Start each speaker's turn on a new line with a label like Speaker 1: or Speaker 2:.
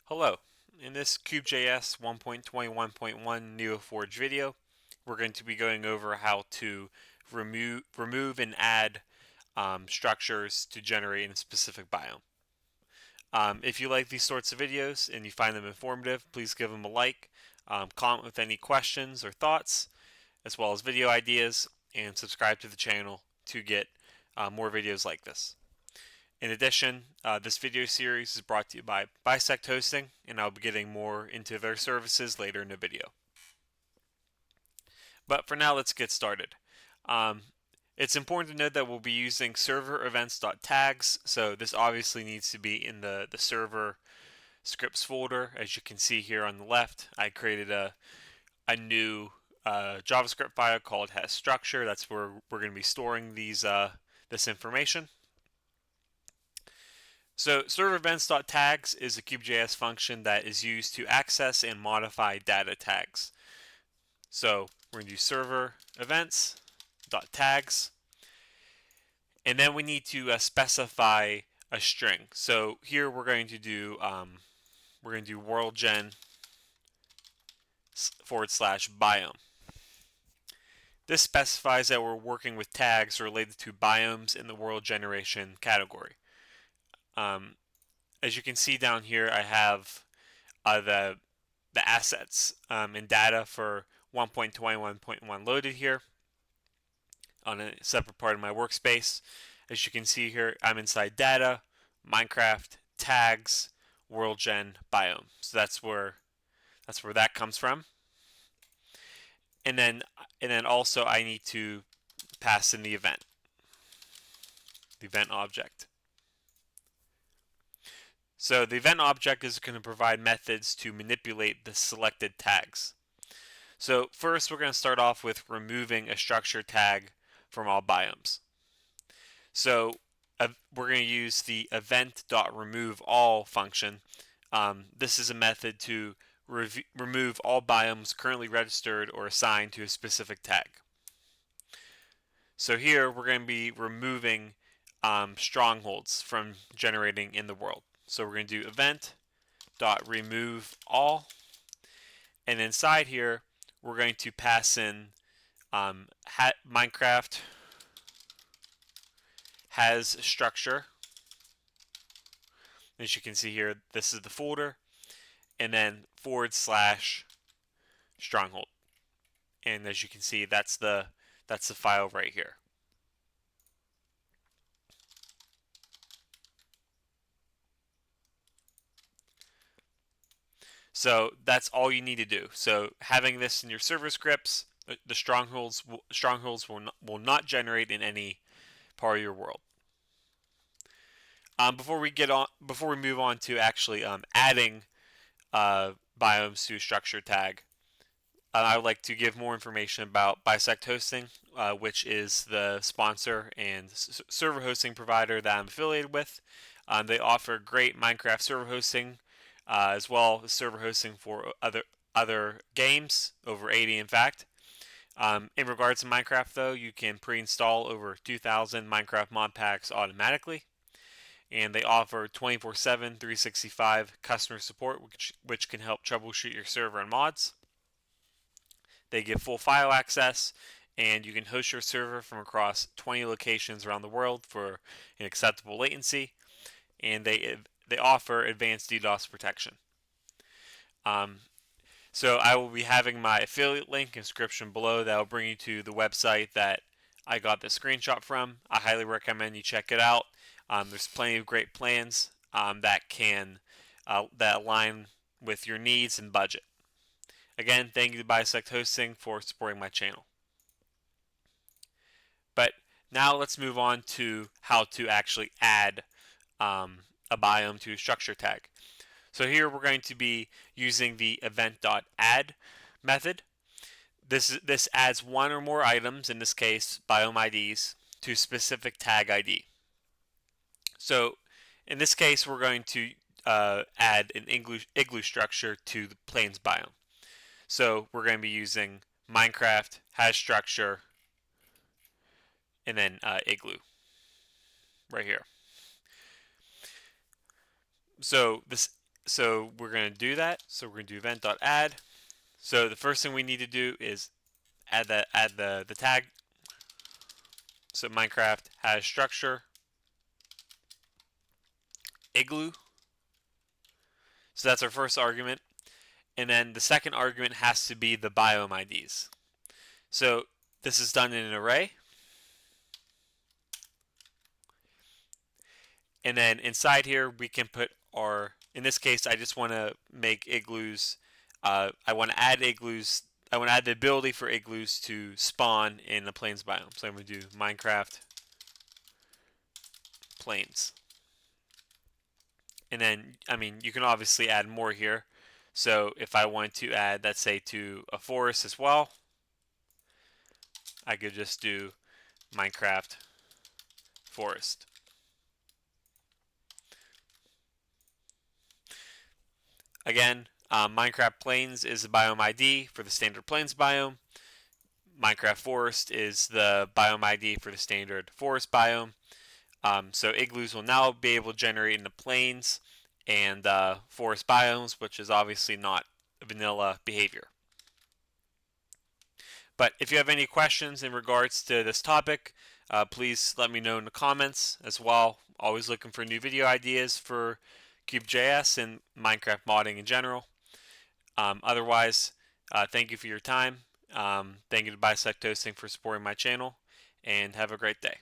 Speaker 1: Hello, in this KubeJS 1.21.1 NeoForge video, we're going to be going over how to remove and add structures to generate in a specific biome. If you like these sorts of videos and you find them informative, please give them a like, comment with any questions or thoughts, as well as video ideas, and subscribe to the channel to get more videos like this. In addition, this video series is brought to you by BisectHosting, and I'll be getting more into their services later in the video. But for now, let's get started. It's important to note that we'll be using ServerEvents.tags, so this obviously needs to be in the server scripts folder. As you can see here on the left, I created a new JavaScript file called hasStructure. That's where we're going to be storing this information. So ServerEvents.tags is a KubeJS function that is used to access and modify data tags. So we're going to do ServerEvents.tags, and then we need to specify a string. So here we're going to do worldgen / biome. This specifies that we're working with tags related to biomes in the world generation category. As you can see down here, I have the assets and data for 1.21.1 loaded here on a separate part of my workspace. As you can see here, I'm inside data, Minecraft, tags, worldgen, biome. So that's where that comes from. And then also I need to pass in the event object. So the event object is going to provide methods to manipulate the selected tags. So first we're going to start off with removing a structure tag from all biomes. So we're going to use the event.removeAll function. This is a method to remove all biomes currently registered or assigned to a specific tag. So here we're going to be removing strongholds from generating in the world. So we're going to do event.removeAll, and inside here we're going to pass in Minecraft has structure. As you can see here, this is the folder, and then / stronghold. And as you can see, that's the file right here. So that's all you need to do. So having this in your server scripts, the strongholds will not generate in any part of your world. Before we move on to actually adding biomes to a structure tag, I would like to give more information about BisectHosting, which is the sponsor and server hosting provider that I'm affiliated with. They offer great Minecraft server hosting, as well as server hosting for other games, over 80 in fact. In regards to Minecraft, though, you can pre-install over 2,000 Minecraft mod packs automatically, and they offer 24/7, 365 customer support, which can help troubleshoot your server and mods. They give full file access, and you can host your server from across 20 locations around the world for an acceptable latency, and they offer advanced DDoS protection. So I will be having my affiliate link in description below that will bring you to the website that I got the screenshot from. I highly recommend you check it out. There's plenty of great plans that align with your needs and budget. Again, thank you to BisectHosting for supporting my channel. But now let's move on to how to actually add a biome to a structure tag. So here we're going to be using the event.add method. This adds one or more items, in this case biome IDs, to a specific tag ID. So in this case we're going to add an igloo structure to the plains biome. So we're going to be using Minecraft has structure and then igloo right here. So this So we're going to do that. So we're going to do event.add. So the first thing we need to do is add the tag. So Minecraft has structure igloo. So that's our first argument. And then the second argument has to be the biome IDs. So this is done in an array. And then inside here we can put our, in this case I just want to make igloos, I want to add igloos, I want to add the ability for igloos to spawn in the plains biome. So I'm going to do Minecraft plains. And then, I mean, you can obviously add more here. So if I want to add, let's say, to a forest as well, I could just do Minecraft forest. Again, Minecraft Plains is the biome ID for the standard Plains biome. Minecraft Forest is the biome ID for the standard forest biome. So igloos will now be able to generate in the plains and forest biomes, which is obviously not vanilla behavior. But if you have any questions in regards to this topic, please let me know in the comments as well. Always looking for new video ideas for KubeJS and Minecraft modding in general. Otherwise, thank you for your time. Thank you to BisectHosting for supporting my channel, and have a great day.